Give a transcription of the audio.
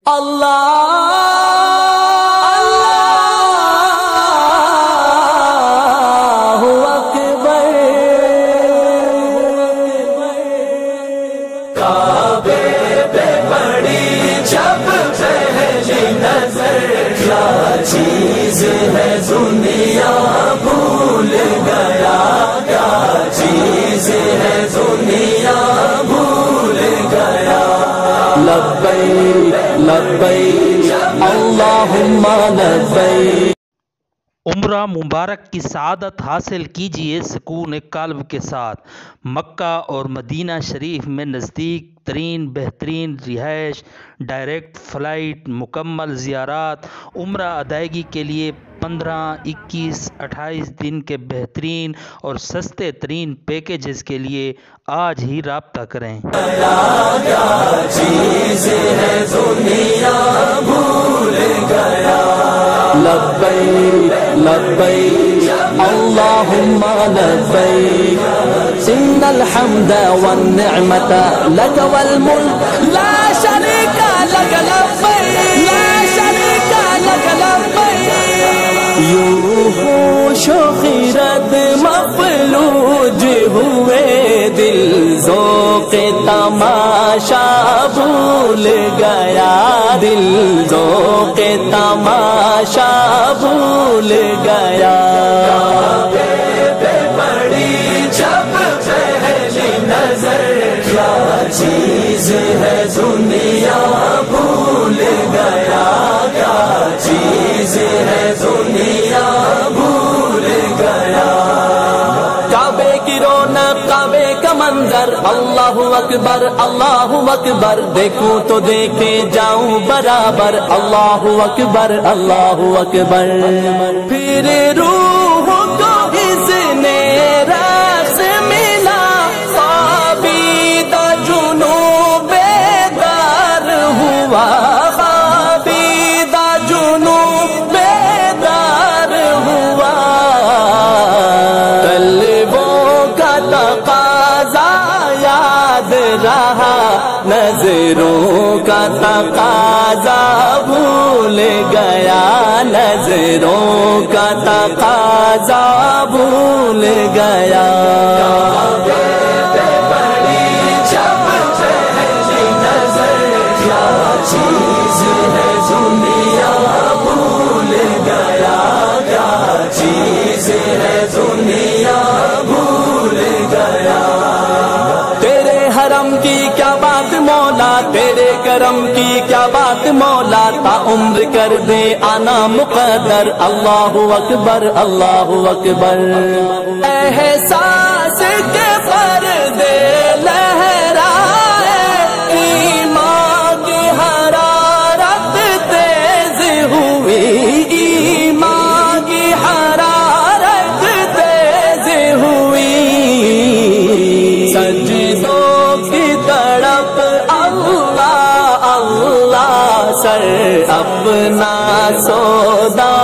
Allahu Akbar. Kabe pe padi jab pehli nazar, kya cheez hai duniya bhul gaya, kya cheez hai duniya bhul gaya. لبیک لبیک اللہم لبیک. عمرہ مبارک کی سعادت حاصل کیجئے سکون قلب کے ساتھ. مکہ اور مدینہ شریف میں نزدیک ترین بہترین رہائش، ڈائریکٹ فلائٹ، مکمل زیارات. عمرہ ادائیگی کے لیے 15، 21، 28 دن کے بہترین اور سستے ترین پیکیجز کے لیے آج ہی رابطہ کریں. لبیک لبیک اللہم لبیک. ان الحمد والنعمت لک والملک لا شریک لک لبیک لا شریک لک لبیک. یوحوش و خرد مفلوج ہوئے دل ذوق تماشا بھول گیا، دل ذوق تماشا بھول گیا. بڑی جب پہلی نظر، کیا چیز ہے دنیا بھول گیا، کیا چیز ہے دنیا بھول گیا. کعبے کی رونق، کعبے کا منظر، اللہ اکبر اللہ اکبر. دیکھوں تو دیکھے جاؤں برابر، اللہ اکبر اللہ اکبر. پھر روح کو اس نے رس ملا، خوابیدہ جنوں بیدار ہوا، خوابیدہ جنوں بیدار ہوا. طلبوں کا تقاضا یاد رہا، نظروں کا تقاضا بھول گیا، نظروں کا تقاضا بھول گیا. بڑی جب پہلی نظر، کیا چیز ہے دنیا بھول گیا، کیا چیز ہے دنیا بھول گیا. تیرے حرم کی کیا بات مولا، تیرے کرم کی کیا بات مولا. تا عمر کر دے آنا مقدر، اللہ اکبر اللہ اکبر. احساس کے پردے لہرائے، ایمان کی حرارت تیز ہوئی، ایمان کی حرارت تیز ہوئی. سجدوں کی تڑپ اللہ اللہ، سر اپنا سودا